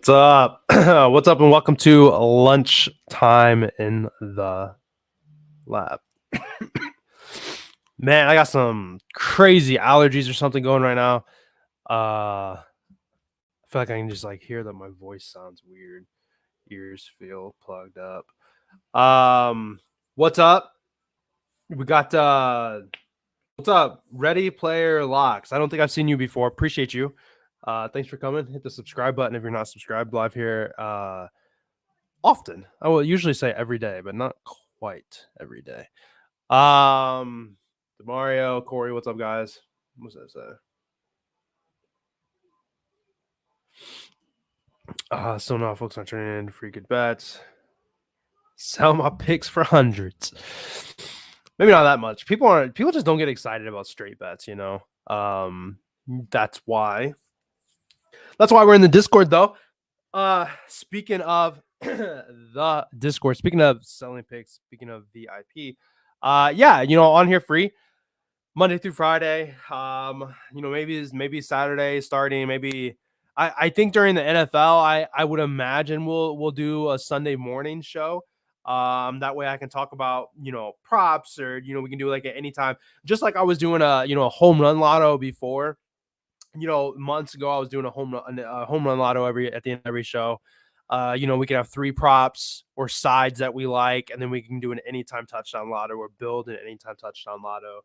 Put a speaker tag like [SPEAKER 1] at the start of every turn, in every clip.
[SPEAKER 1] What's up? What's up, and welcome to Lunchtime in the Lab. Man, I got some crazy allergies or something going right now. I feel like I can just hear that my voice sounds weird. Ears feel plugged up. What's up? We got what's up? Ready Player Locks. I don't think I've seen you before. Appreciate you. Thanks for coming. Hit the subscribe button if you're not subscribed live here. Often. I will usually say every day, but not quite every day. Mario, Corey, what's up, guys? What's that say? Still not folks on turning in free good bets. Sell my picks for hundreds. Maybe not that much. People just don't get excited about straight bets, you know. That's why we're in the Discord though. Speaking of the Discord, speaking of selling picks, speaking of VIP, yeah, on here free Monday through Friday. Maybe Saturday starting. Maybe I think during the NFL, I would imagine we'll do a Sunday morning show. That way I can talk about props, or we can do like at any time, just like I was doing a home run lotto before. Months ago I was doing a home run lotto at the end of every show. We can have 3 props or sides that we like, and then we can do an anytime touchdown lotto or build an anytime touchdown lotto.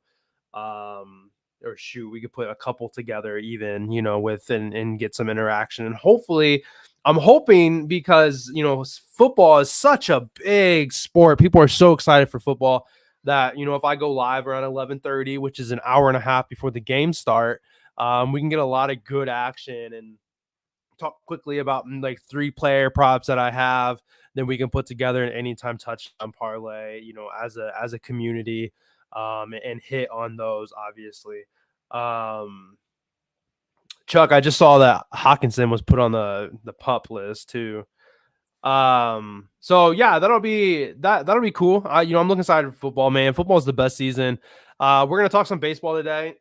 [SPEAKER 1] Or shoot, we could put a couple together even, with and get some interaction. And hopefully, I'm hoping, because football is such a big sport. People are so excited for football that if I go live around 11:30, which is an hour and a half before the game start, we can get a lot of good action and talk quickly about like 3 player props that I have. Then we can put together an anytime touchdown parlay, as a community, and hit on those, obviously. Chuck, I just saw that Hawkinson was put on the pup list too. So yeah, that'll be cool. I'm looking excited for football, man. Football is the best season. We're gonna talk some baseball today.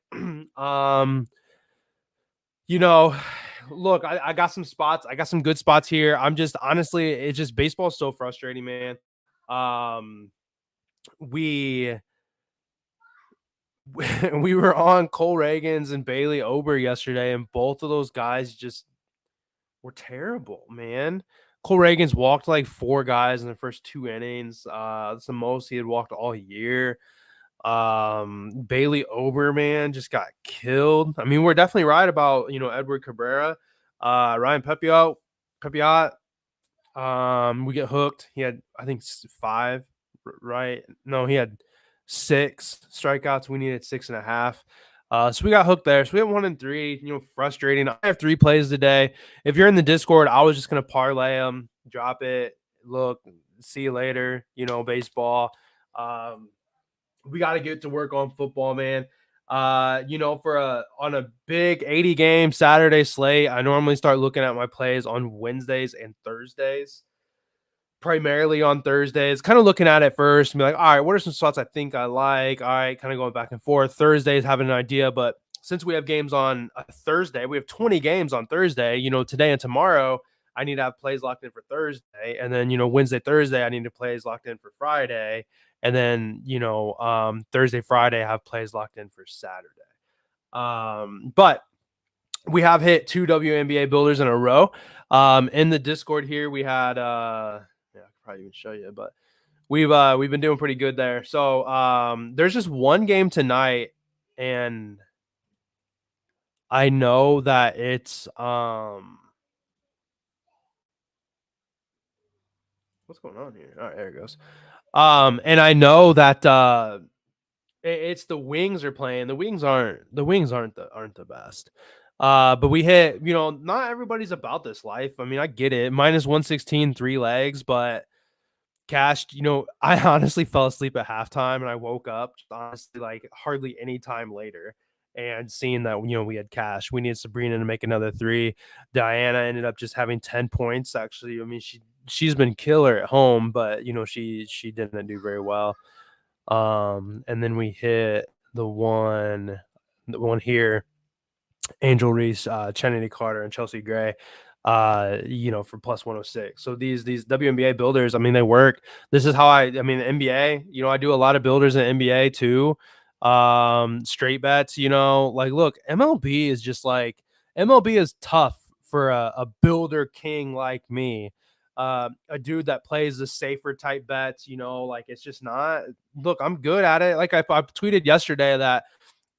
[SPEAKER 1] Look, I got some spots. I got some good spots here. I'm just honestly, it's just baseball is so frustrating, man. We we were on Cole Reagans and Bailey Ober yesterday, and both of those guys just were terrible, man. Cole Reagans walked like 4 guys in the first 2 innings. That's the most he had walked all year. Bailey Ober, man, just got killed. I mean, we're definitely right about Edward Cabrera. Ryan Pepiot. We get hooked. He had, I think, 5, right? No, he had 6 strikeouts. We needed 6.5. So we got hooked there. So we have 1 and 3. Frustrating. I have 3 plays today. If you're in the Discord, I was just gonna parlay them, drop it, look, see you later. Baseball. We got to get to work on football, man. On a big 80 game Saturday slate, I normally start looking at my plays on Wednesdays and Thursdays. Primarily on Thursdays, kind of looking at it first and be like, all right, what are some spots I think I like? All right, kind of going back and forth. Thursdays, having an idea, but since we have games on a Thursday, we have 20 games on Thursday, today and tomorrow, I need to have plays locked in for Thursday. And then, Wednesday, Thursday, I need to plays locked in for Friday. And then, Thursday, Friday, I have plays locked in for Saturday. But we have hit 2 WNBA builders in a row. In the Discord here, we had I could probably even show you, but we've been doing pretty good there. So there's just one game tonight, and I know that it's what's going on here? All right, there it goes. And I know that it's the Wings are playing. The Wings aren't the best. But we hit, not everybody's about this life. I mean, I get it. Minus 116, 3 legs, but cashed, I honestly fell asleep at halftime, and I woke up honestly like hardly any time later and seeing that, we had cash. We needed Sabrina to make another 3. Diana ended up just having 10 points. Actually, I mean, she's been killer at home, but she didn't do very well. And then we hit the one here, Angel Reese, Kennedy Carter, and Chelsea Gray. for plus 106. So these WNBA builders, I mean, they work. This is how I mean, the NBA, I do a lot of builders in NBA too. Straight bets, like, look, MLB is tough for a builder king like me. A dude that plays the safer type bets, like, it's just not. Look, I'm good at it. Like, I tweeted yesterday that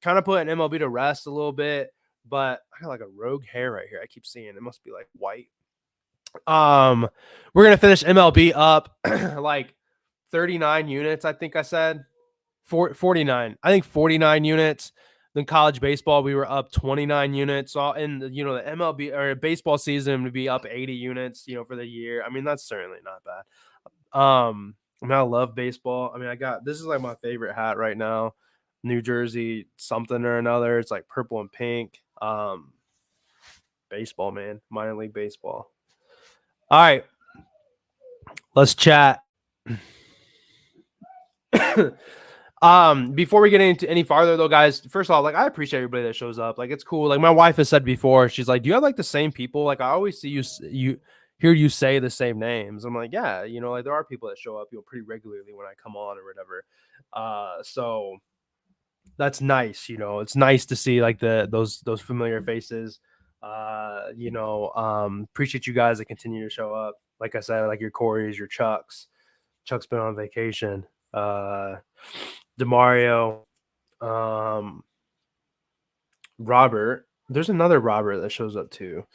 [SPEAKER 1] kind of put an MLB to rest a little bit, but I got like a rogue hair right here. I keep seeing it must be like white. We're gonna finish MLB up like 39 units. I think I said 49. I think 49 units. Then college baseball, we were up 29 units. So in the MLB or baseball season would be up 80 units, for the year. I mean, that's certainly not bad. I mean, I love baseball. I mean, this is like my favorite hat right now. New Jersey something or another. It's like purple and pink. Baseball, man. Minor league baseball. All right. Let's chat. Before we get into any farther though, guys, first of all, like, I appreciate everybody that shows up. Like, it's cool. Like, my wife has said before, she's like, do you have like the same people? Like, I always see you hear you say the same names. I'm like, yeah, like, there are people that show up, pretty regularly when I come on or whatever. So that's nice. It's nice to see like those familiar faces. Appreciate you guys that continue to show up. Like I said, like your Corey's, your Chuck's been on vacation. Demario, Robert. There's another Robert that shows up too.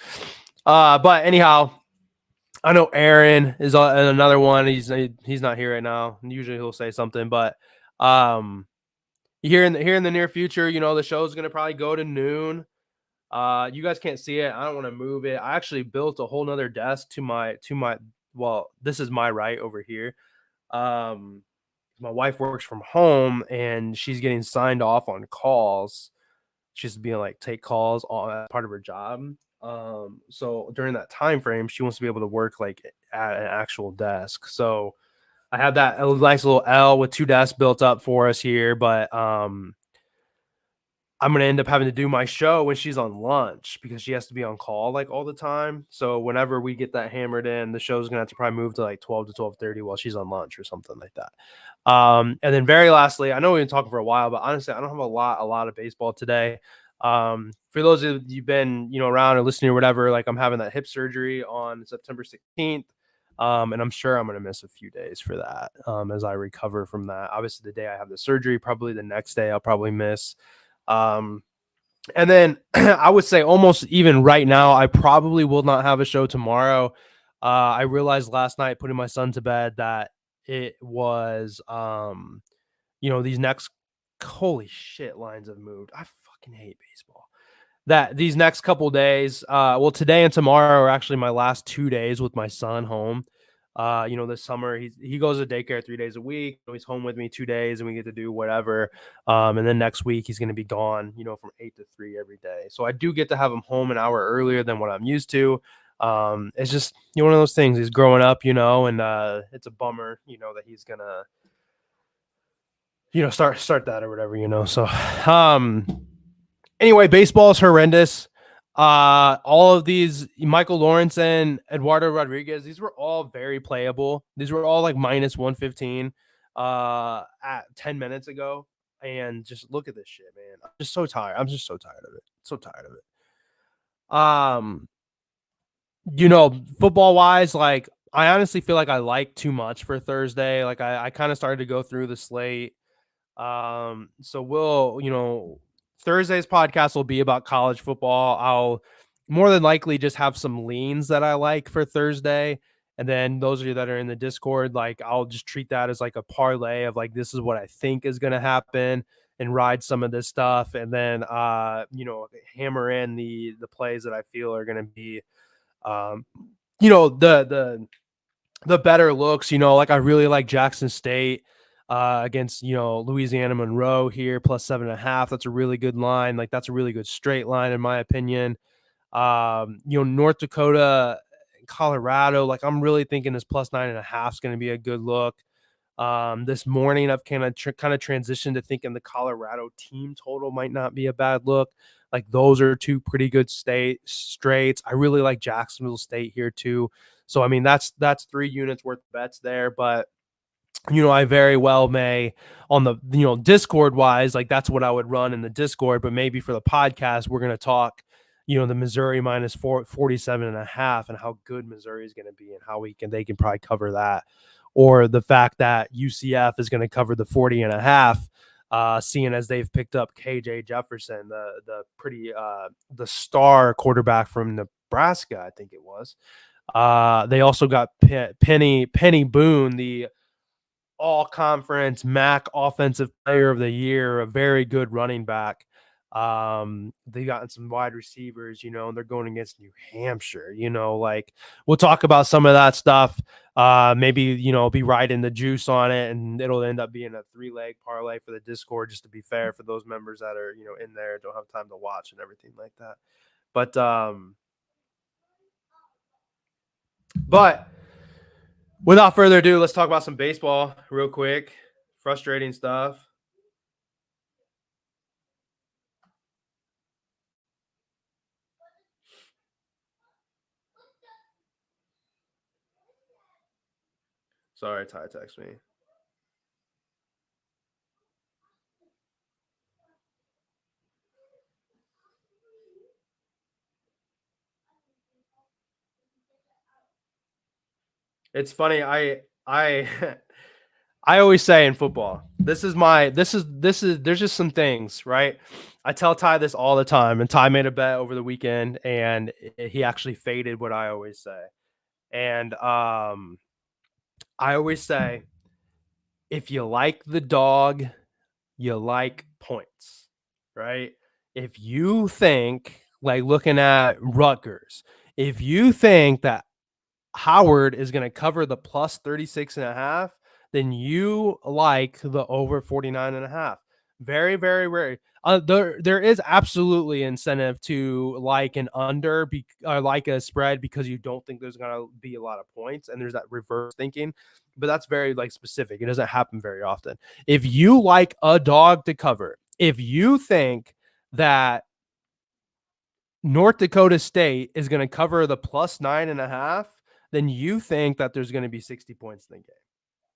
[SPEAKER 1] But anyhow, I know Aaron is another one. He's not here right now. Usually he'll say something, but here in the near future, the show is gonna probably go to noon. You guys can't see it. I don't want to move it. I actually built a whole nother desk to my well, this is my right over here. My wife works from home and she's getting signed off on calls. She's being like take calls on part of her job. So during that time frame, she wants to be able to work like at an actual desk. So I have that nice little L with 2 desks built up for us here, but I'm going to end up having to do my show when she's on lunch because she has to be on call like all the time. So whenever we get that hammered in, the show's going to have to probably move to like 12 to 12:30 while she's on lunch or something like that. And then very lastly, I know we've been talking for a while, but honestly, I don't have a lot of baseball today. For those of you've been, around or listening or whatever, like, I'm having that hip surgery on September 16th. And I'm sure I'm going to miss a few days for that. As I recover from that, obviously the day I have the surgery, probably the next day I'll probably miss. And then I would say almost even right now, I probably will not have a show tomorrow. I realized last night putting my son to bed that it was, these next, holy shit, lines have moved. I fucking hate baseball. That these next couple days, well, today and tomorrow are actually my last 2 days with my son home. This summer he goes to daycare 3 days a week. He's home with me 2 days and we get to do whatever. And then next week he's going to be gone, from 8 to 3 every day. So I do get to have him home an hour earlier than what I'm used to. It's just, one of those things. He's growing up, and it's a bummer, that he's gonna, start that or whatever. So, anyway, baseball is horrendous. All of these, Michael Lawrence and Eduardo Rodriguez, these were all very playable. These were all like minus 115 at 10 minutes ago. And just look at this shit, man. I'm just so tired. I'm just so tired of it. So tired of it. Football wise, like, I honestly feel like I like too much for Thursday. Like, I kind of started to go through the slate. So we'll, Thursday's podcast will be about college football. I'll more than likely just have some leans that I like for Thursday. And then those of you that are in the Discord, like, I'll just treat that as like a parlay of like, this is what I think is going to happen and ride some of this stuff. And then, hammer in the plays that I feel are going to be, the better looks, like, I really like Jackson State against, Louisiana Monroe here, plus 7.5. That's a really good line. Like, that's a really good straight line, in my opinion. North Dakota, Colorado, like, I'm really thinking this plus 9.5 is going to be a good look. This morning I've kind of transitioned to thinking the Colorado team total might not be a bad look. Like those are two pretty good straights. I really like Jacksonville State here too. So I mean that's 3 units worth of bets there, but I very well may on the, Discord wise, like that's what I would run in the Discord. But maybe for the podcast, we're going to talk, the Missouri minus 47.5 and how good Missouri is going to be and how they can probably cover that. Or the fact that UCF is going to cover the 40.5, seeing as they've picked up KJ Jefferson, the star quarterback from Nebraska, I think it was. They also got Penny Boone, the all-conference MAC offensive player of the year, a very good running back. They gotten some wide receivers, and they're going against New Hampshire, like we'll talk about some of that stuff. Maybe, be riding the juice on it, and it'll end up being a 3-leg parlay for the Discord, just to be fair for those members that are, in there, don't have time to watch and everything like that. But without further ado, let's talk about some baseball real quick. Frustrating stuff. Sorry, Ty text me. It's funny. I I always say in football, there's just some things, right? I tell Ty this all the time, and Ty made a bet over the weekend, and he actually faded what I always say. And I always say, if you like the dog, you like points, right? If you think, like looking at Rutgers, if you think that Howard is going to cover the plus 36.5, then you like the over 49.5. Very, very rare. There is absolutely incentive to like an under, like a spread, because you don't think there's going to be a lot of points, and there's that reverse thinking. But that's very like specific. It doesn't happen very often. If you like a dog to cover, if you think that North Dakota State is going to cover the plus 9.5, then you think that there's going to be 60 points in the game.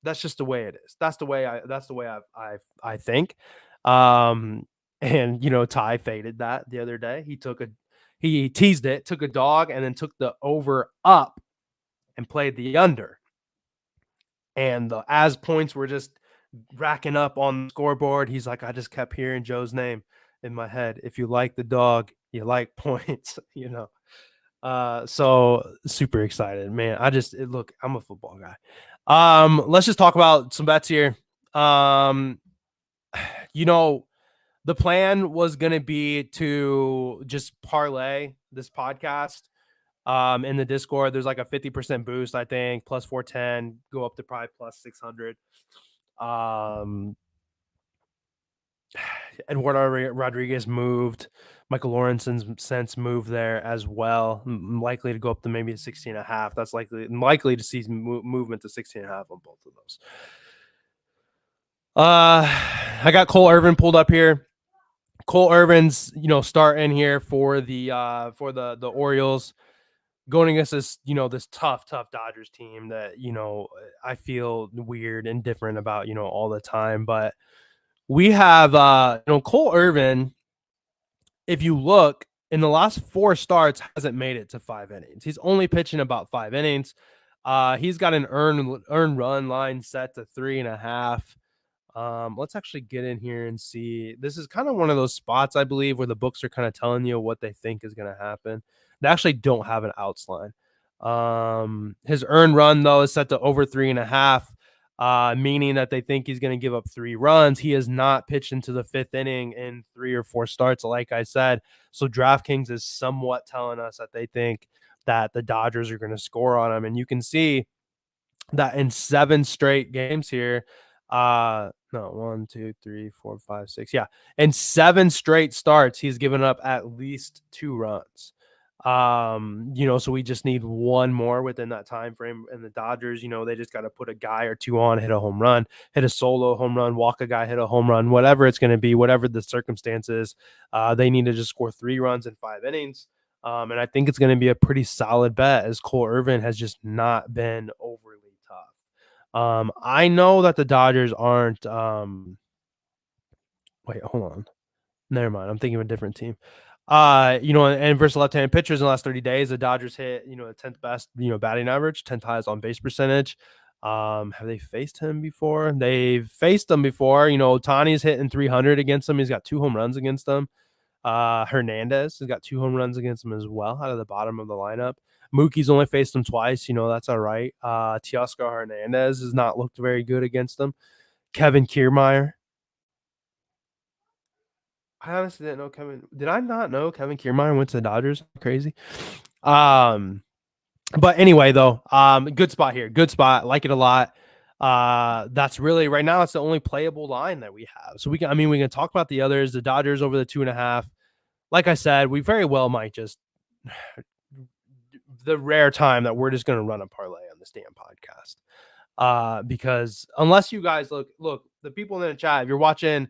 [SPEAKER 1] That's just the way it is. That's the way I think. And Ty faded that the other day. He teased it, took a dog, and then took the over up and played the under. And as points were just racking up on the scoreboard, he's like, I just kept hearing Joe's name in my head. If you like the dog, you like points, So super excited, man. Look, I'm a football guy. Let's just talk about some bets here. The plan was going to be to just parlay this podcast in the Discord. There's like a 50% boost, I think, plus 410, go up to probably plus 600. Eduardo Rodriguez moved. Michael Lawrence's since moved there as well. Likely to go up to maybe a 16.5. That's likely to see movement to 16.5 on both of those. I got Cole Irvin pulled up here. Cole Irvin's, starting here for the Orioles, going against this tough Dodgers team that, I feel weird and different about, all the time. But we have, Cole Irvin, if you look, in the last 4 starts, hasn't made it to 5 innings. He's only pitching about 5 innings. He's got an earned run line set to 3.5. Let's actually get in here and see. This is kind of one of those spots, I believe, where the books are kind of telling you what they think is going to happen. They actually don't have an outs line. His earned run, though, is set to over 3.5, meaning that they think he's going to give up 3 runs. He has not pitched into the 5th inning in 3 or 4 starts, like I said. So DraftKings is somewhat telling us that they think that the Dodgers are going to score on him. And you can see that in 7 straight games here, 1, 2, 3, 4, 5, 6. Yeah. In 7 straight starts, he's given up at least 2 runs. So we just need one more within that time frame. And the Dodgers, they just got to put a guy or two on, hit a home run, hit a solo home run, walk a guy, hit a home run, whatever it's going to be, whatever the circumstances. They need to just score 3 runs in 5 innings. And I think it's going to be a pretty solid bet as Cole Irvin has just not been overly tough. I know that the Dodgers aren't. Wait, hold on. Never mind. I'm thinking of a different team. And versus left-handed pitchers in the last 30 days, the Dodgers hit, the 10th best, batting average, 10th highest on base percentage. Have they faced him before? They've faced him before. Tani's hitting 300 against him. He's got 2 home runs against them. Hernandez has got 2 home runs against him as well, out of the bottom of the lineup. Mookie's only faced him twice. That's all right. Teoscar Hernandez has not looked very good against them. Kevin Kiermaier. I honestly didn't know Kevin. Did I not know Kevin Kiermaier went to the Dodgers? Crazy. Um, but anyway, though, good spot here. Good spot. Like it a lot. That's really right now. It's the only playable line that we have. So we can talk about the others. The Dodgers over the 2.5. Like I said, we very well might just the rare time that we're just going to run a parlay on this damn podcast. Because unless you guys look, the people in the chat, if you're watching.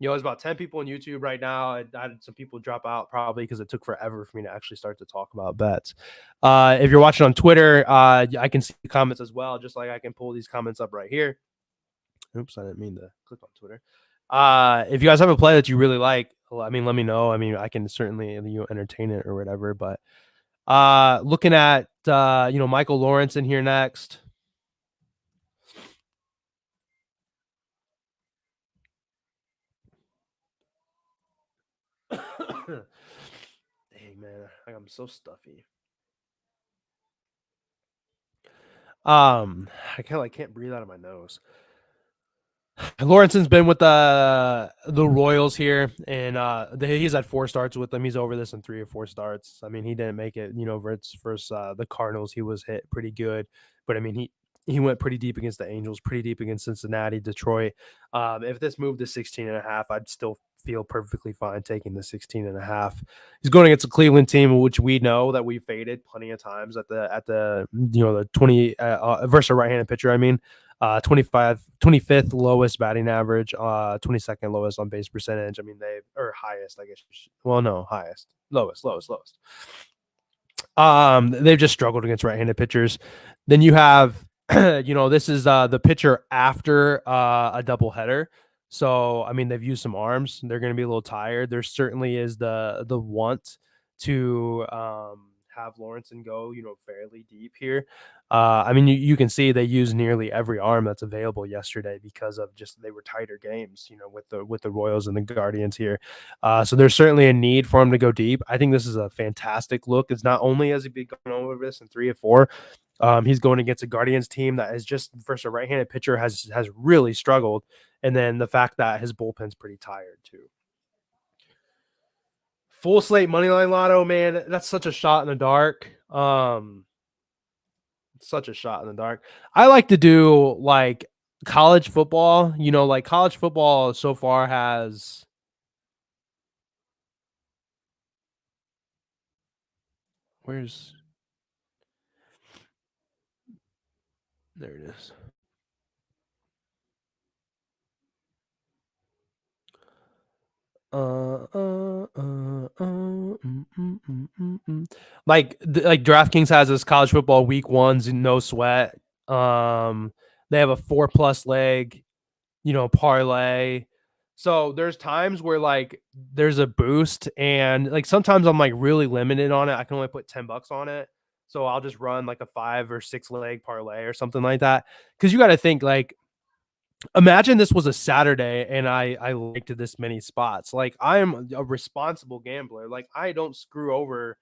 [SPEAKER 1] There's about 10 people on YouTube right now. I had some people drop out probably because it took forever for me to actually start to talk about bets. If you're watching on Twitter, I can see the comments as well, just like I can pull these comments up right here. Oops, I didn't mean to click on Twitter. If you guys have a play that you really like, let me know. I can certainly entertain it or whatever. But looking at Michael Lawrence in here next. Dang, man, I'm so stuffy. I can't breathe out of my nose. Lawrenson's been with the Royals here, and he's had 4 starts with them. He's over this in 3 or 4 starts. He didn't make it, versus the Cardinals. He was hit pretty good, but he went pretty deep against the Angels, pretty deep against Cincinnati, Detroit. If this moved to 16.5, I'd still feel perfectly fine taking the 16.5. He's going against a Cleveland team, which we know that we faded plenty of times at the the 20 versus a right-handed pitcher. 25th lowest batting average, 22nd lowest on base percentage. They or highest, I guess. Well, no, highest, lowest. They've just struggled against right-handed pitchers. Then you have, this is the pitcher after a doubleheader. So they've used some arms. They're going to be a little tired. There certainly is the want to have Lawrenson go, fairly deep here. You can see they use nearly every arm that's available yesterday because of just they were tighter games, with the Royals and the Guardians here. So there's certainly a need for him to go deep. I think this is a fantastic look. It's not only has he been going over this in 3 or 4. He's going against a Guardians team that is just versus a right-handed pitcher has really struggled, and then the fact that his bullpen's pretty tired too. Full slate moneyline lotto, man. That's such a shot in the dark. Such a shot in the dark. I like to do like college football. College football so far has. Where's. There it is. Like DraftKings has this college football week 1's no sweat. They have a 4+ leg, parlay. So there's times where there's a boost, and sometimes I'm really limited on it. I can only put $10 on it. So I'll just run a 5 or 6 leg parlay or something like that. Cause you got to think imagine this was a Saturday and I liked this many spots. I am a responsible gambler. I don't screw over,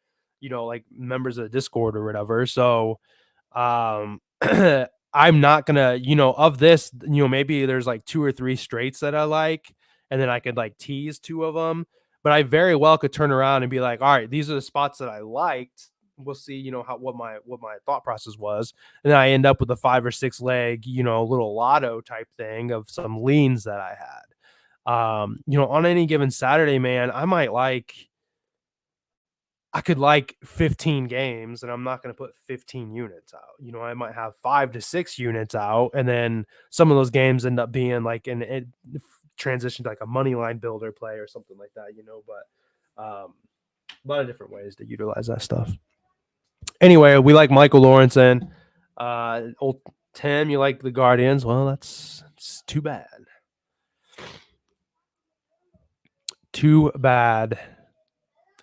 [SPEAKER 1] members of the Discord or whatever. So, I'm not gonna, of this, maybe there's 2 or 3 straights that I like, and then I could tease 2 of them. But I very well could turn around and be like, all right, these are the spots that I liked. We'll see, what my thought process was, and then I end up with a 5 or 6 leg, little lotto type thing of some leans that I had. On any given Saturday, man, I might I could like 15 games and I'm not going to put 15 units out. You know, I might have 5 to 6 units out, and then some of those games end up being like it transition to like a money line builder play or something like that, you know, but a lot of different ways to utilize that stuff. Anyway, we like Michael Lawrenson. Old Tim, you like the Guardians? Well, that's too bad. Too bad.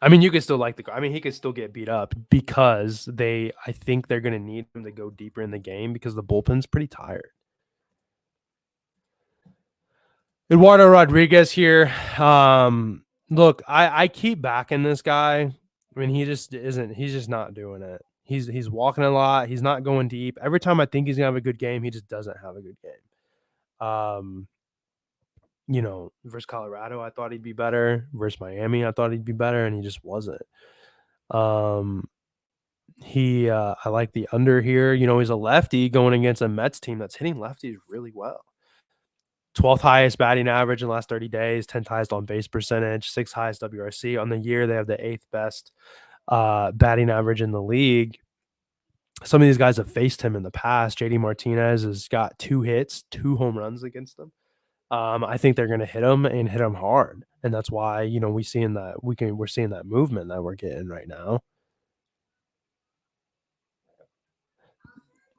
[SPEAKER 1] I mean, you could still like the. I mean, he could still get beat up because I think they're going to need him to go deeper in the game because the bullpen's pretty tired. Eduardo Rodriguez here. Look, I keep backing this guy. I mean, he just isn't. He's just not doing it. He's walking a lot. He's not going deep. Every time I think he's gonna have a good game, he just doesn't have a good game. You know, versus Colorado, I thought he'd be better. Versus Miami, I thought he'd be better, and he just wasn't. I like the under here. You know, he's a lefty going against a Mets team that's hitting lefties really well. 12th highest batting average in the last 30 days, 10th highest on base percentage, 6th highest WRC. On the year, they have the 8th best batting average in the league. Some of these guys have faced him in the past. JD Martinez has got 2 hits, 2 home runs against them. I think they're going to hit him and hit him hard, and that's why we're seeing that movement that we're getting right now.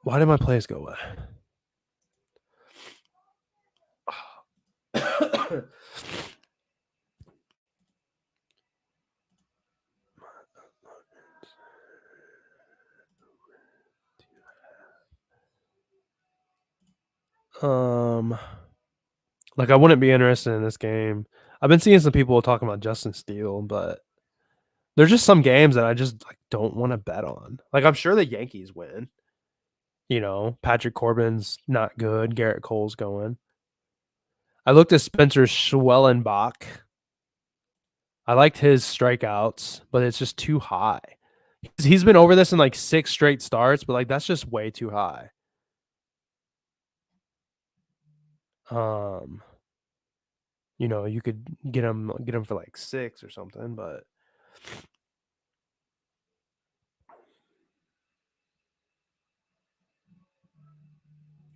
[SPEAKER 1] Why did my plays go away? Like I wouldn't be interested in this game. I've been seeing some people talking about Justin Steele, but there's just some games that I just like don't want to bet on. Like I'm sure the Yankees win. You know, Patrick Corbin's not good. Garrett Cole's going. I looked at Spencer Schwellenbach. I liked his strikeouts, but it's just too high. He's been over this in like 6 straight starts, but like that's just way too high. You know, you could get him for like 6 or something, but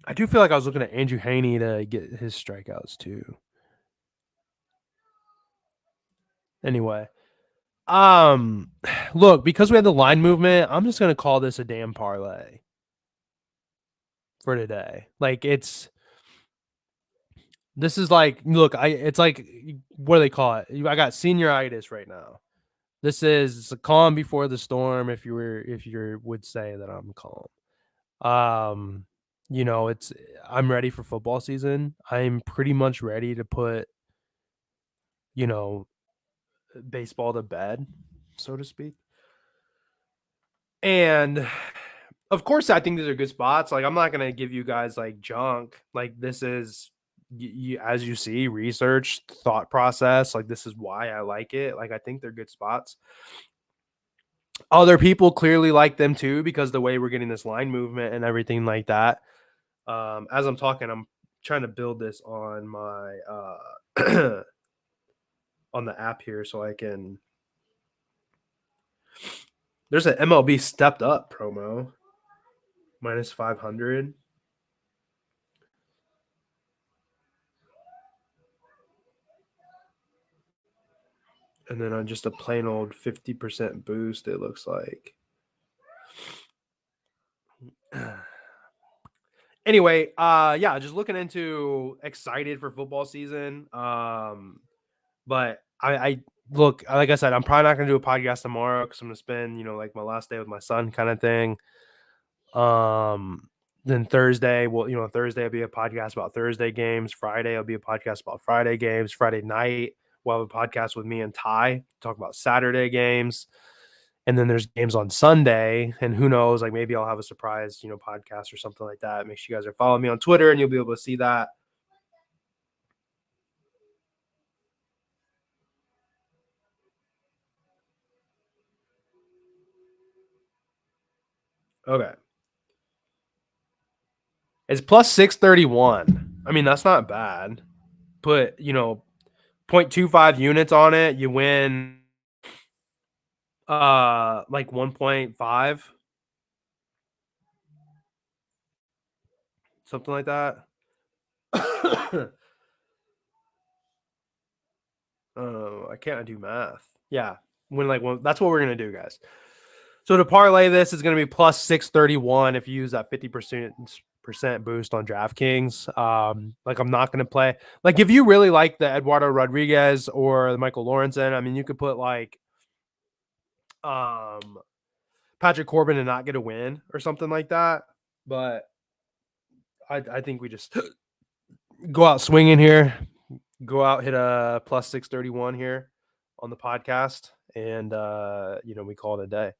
[SPEAKER 1] I do feel like I was looking at Andrew Haney to get his strikeouts too. Anyway, look, because we had the line movement, I'm just gonna call this a damn parlay for today. Like this is like, look, it's like, what do they call it? I got senioritis right now. This is a calm before the storm. If you would say that I'm calm. You know, I'm ready for football season. I'm pretty much ready to put, you know, baseball to bed, so to speak. And of course, I think these are good spots. Like, I'm not going to give you guys like junk. Like, this is, as you see, research, thought process. Like, this is why I like it. Like, I think they're good spots. Other people clearly like them too because the way we're getting this line movement and everything like that. As I'm talking, I'm trying to build this on my on the app here so I can. There's an MLB stepped up promo, minus 500. And then on just a plain old 50% boost, it looks like. Anyway, yeah, just looking into excited for football season. But I look, like I said, I'm probably not gonna do a podcast tomorrow because I'm gonna spend, like my last day with my son kind of thing. Then Thursday, Thursday will be a podcast about Thursday games. Friday will be a podcast about Friday games. Friday night, we'll have a podcast with me and Ty, talk about Saturday games. And then there's games on Sunday, and who knows, like maybe I'll have a surprise, podcast or something like that. Make sure you guys are following me on Twitter and you'll be able to see that. Okay. It's plus 631. I mean, that's not bad. Put, 0.25 units on it, you win Like 1.5, something like that. Oh, I can't do math. Yeah, that's what we're gonna do, guys. So to parlay this is gonna be plus 631 if you use that 50% boost on DraftKings. Like I'm not gonna play like if you really like the Eduardo Rodriguez or the Michael Lawrenson. I mean, you could put like um Patrick Corbin and not get a win or something like that. But I think we just go out swinging here, go out hit a plus 631 here on the podcast, and we call it a day.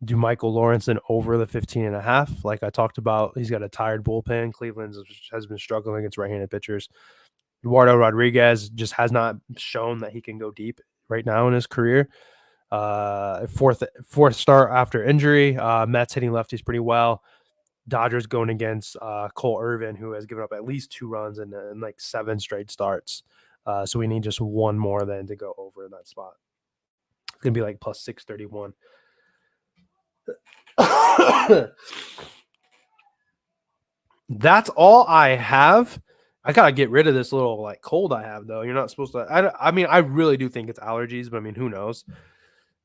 [SPEAKER 1] Do Michael Lawrenson over the 15.5? Like I talked about, he's got a tired bullpen. Cleveland has been struggling against right-handed pitchers. Eduardo Rodriguez just has not shown that he can go deep right now in his career. Fourth start after injury. Mets hitting lefties pretty well. Dodgers going against Cole Irvin, who has given up at least 2 runs in like 7 straight starts. So we need just one more then to go over in that spot. It's gonna be like plus 631. That's all I have. I gotta get rid of this little like cold I have though. You're not supposed to. I mean, I really do think it's allergies, but I mean, who knows?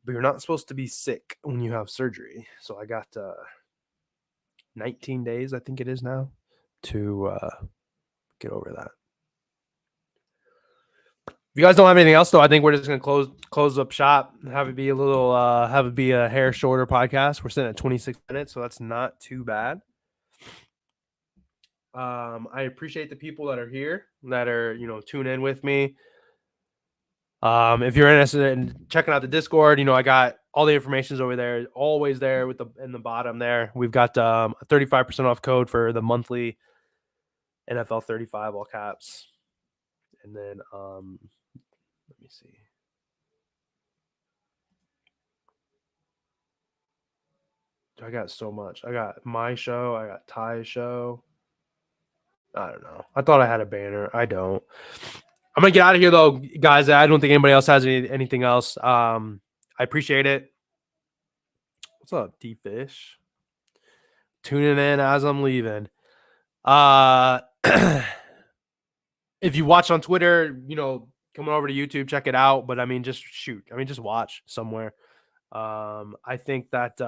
[SPEAKER 1] But you're not supposed to be sick when you have surgery. So I got 19 days, I think it is now, to get over that. If you guys don't have anything else, though, I think we're just gonna close up shop. Have it be a hair shorter podcast. We're sitting at 26 minutes, so that's not too bad. I appreciate the people that are here, that are tune in with me. If you're interested in checking out the Discord, I got all the information's over there, always there in the bottom there. We've got a 35% off code for the monthly NFL 35 all caps, and then let me see. I got so much. I got my show. I got Ty's show. I don't know. I thought I had a banner. I don't. I'm gonna get out of here though, guys. I don't think anybody else has anything else. I appreciate it. What's up, D Fish? Tuning in as I'm leaving. If you watch on Twitter, coming over to YouTube, check it out. But I mean, just shoot. I mean, just watch somewhere. I think that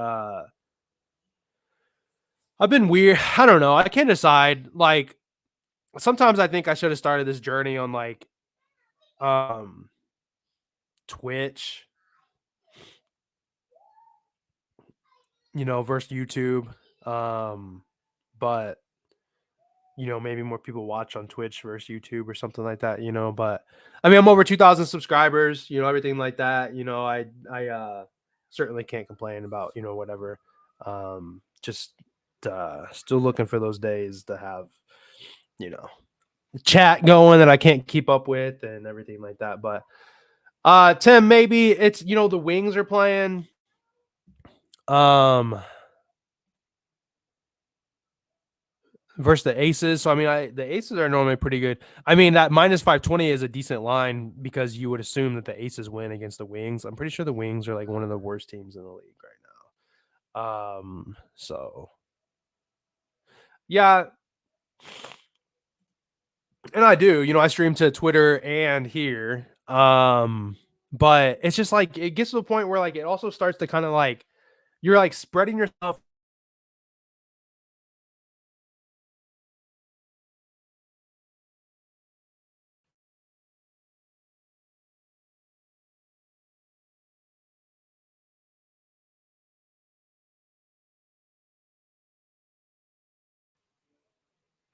[SPEAKER 1] I've been weird. I don't know. I can't decide. Like sometimes I think I should have started this journey on like Twitch, versus YouTube. But maybe more people watch on Twitch versus YouTube or something like that, but I mean, I'm over 2,000 subscribers, everything like that. I certainly can't complain about, whatever. Just still looking for those days to have, chat going that I can't keep up with and everything like that. But Tim, maybe it's, the Wings are playing. Versus the Aces. So I mean, the Aces are normally pretty good. I mean, that minus 520 is a decent line because you would assume that the Aces win against the Wings. I'm pretty sure the Wings are like one of the worst teams in the league right now. So yeah. And I do, I stream to Twitter and here. But it's just like it gets to the point where like it also starts to kind of like you're like spreading yourself.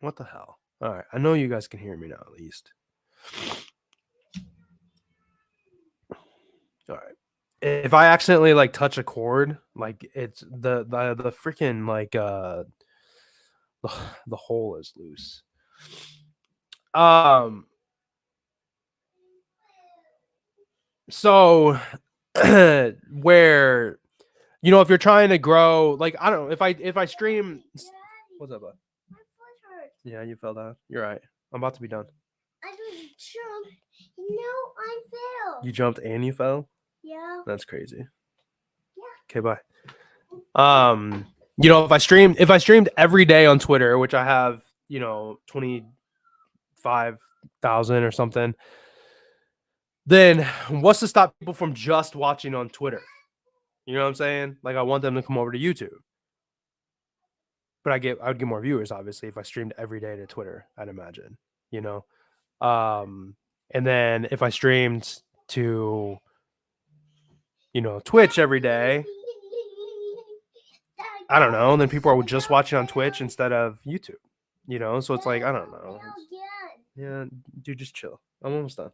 [SPEAKER 1] What the hell? All right. I know you guys can hear me now, at least. All right. If I accidentally like touch a cord, like it's the freaking like the hole is loose. So where if you're trying to grow, like I don't know, if I stream. What's up, bud? Yeah, you fell down. You're right. I'm about to be done.
[SPEAKER 2] I just jumped. No, I fell.
[SPEAKER 1] You jumped and you fell?
[SPEAKER 2] Yeah.
[SPEAKER 1] That's crazy. Okay, bye. You know, if I streamed every day on Twitter, which I have, you know, 25,000 or something, then what's to stop people from just watching on Twitter? You know what I'm saying? Like, I want them to come over to YouTube. But I would get more viewers, obviously, if I streamed every day to Twitter, I'd imagine, you know. And then if I streamed to, you know, Twitch every day, I don't know, and then people are just watching on Twitch instead of YouTube, you know. So it's like, I don't know. Yeah, dude, just chill. I'm almost done.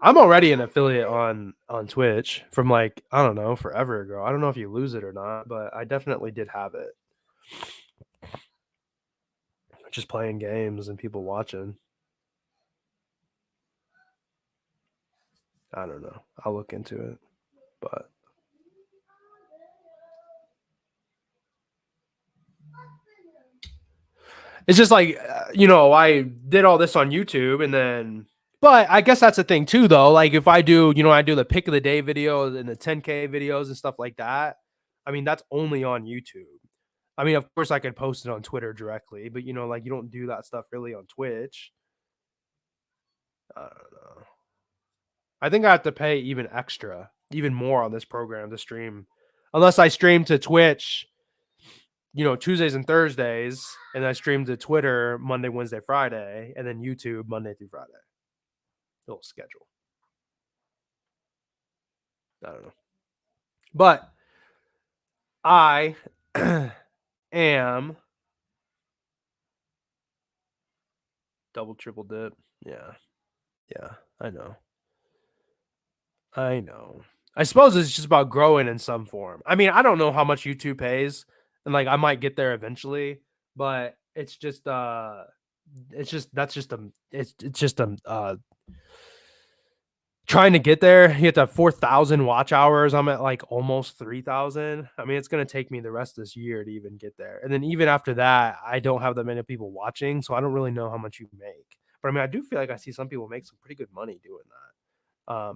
[SPEAKER 1] I'm already an affiliate on Twitch from, like, I don't know, forever ago. I don't know if you lose it or not, but I definitely did have it. Just playing games and people watching. I don't know. I'll look into it, but it's just like, you know, I did all this on YouTube and then, but I guess that's the thing too, though. Like, if I do, you know, I do the pick of the day videos and the 10K videos and stuff like that. I mean, that's only on YouTube. I mean, of course I could post it on Twitter directly, but, you know, like, you don't do that stuff really on Twitch. I don't know. I think I have to pay even more on this program to stream, unless I stream to Twitch, you know, Tuesdays and Thursdays, and I stream to Twitter Monday, Wednesday, Friday, and then YouTube Monday through Friday. Little schedule. I don't know. But I am double, triple dip. Yeah. Yeah. I know. I suppose it's just about growing in some form. I mean, I don't know how much YouTube pays, and, like, I might get there eventually, but it's just trying to get there. You have to have 4,000 watch hours. I'm at, like, almost 3,000. I mean, it's gonna take me the rest of this year to even get there, and then even after that, I don't have that many people watching, so I don't really know how much you make. But I mean, I do feel like I see some people make some pretty good money doing that.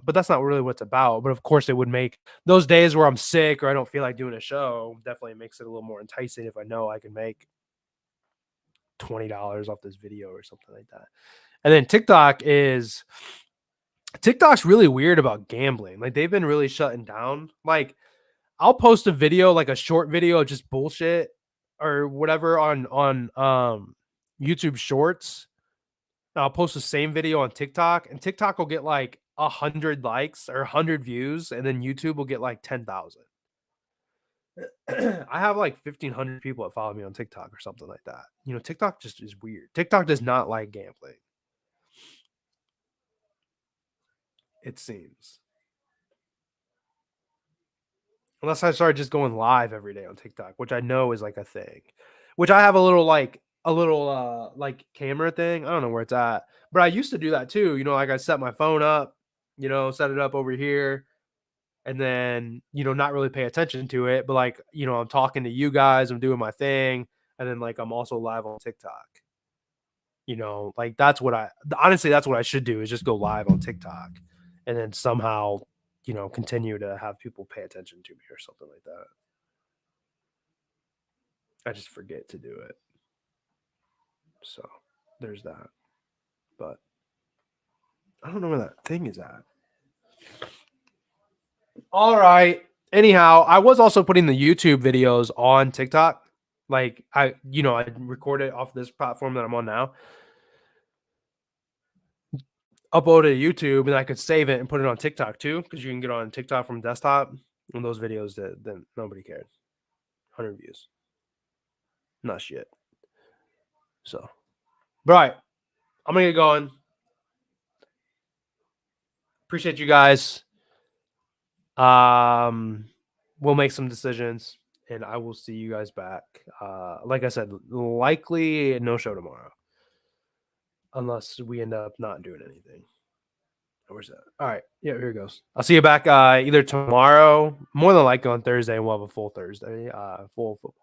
[SPEAKER 1] But that's not really what it's about. But of course, it would make those days where I'm sick or I don't feel like doing a show, definitely makes it a little more enticing if I know I can make $20 off this video or something like that. And then TikTok's really weird about gambling. Like, they've been really shutting down. Like, I'll post a video, like a short video of just bullshit or whatever on YouTube Shorts. I'll post the same video on TikTok, and TikTok will get like 100 likes or 100 views, and then YouTube will get like 10,000. I have like 1,500 people that follow me on TikTok or something like that. You know, TikTok just is weird. TikTok does not like gambling, it seems. Unless I started just going live every day on TikTok, which I know is like a thing. Which I have a little like camera thing. I don't know where it's at. But I used to do that too. You know, like, I set my phone up, you know, set it up over here, and then, you know, not really pay attention to it. But, like, you know, I'm talking to you guys, I'm doing my thing, and then, like, I'm also live on TikTok. You know, like, that's what I should do, is just go live on TikTok and then somehow, you know, continue to have people pay attention to me or something like that. I just forget to do it. So there's that. But I don't know where that thing is at. All right. Anyhow, I was also putting the YouTube videos on TikTok. Like, I record it off this platform that I'm on now, upload it to YouTube, and I could save it and put it on TikTok too, because you can get on TikTok from desktop. And those videos that then nobody cared. 100 views. Not shit. So, right. I'm gonna get going. Appreciate you guys. We'll make some decisions, and I will see you guys back. Like I said, likely no show tomorrow, unless we end up not doing anything. Where's that? All right, yeah, here it goes. I'll see you back either tomorrow, more than likely on Thursday, and we'll have a full Thursday, full football.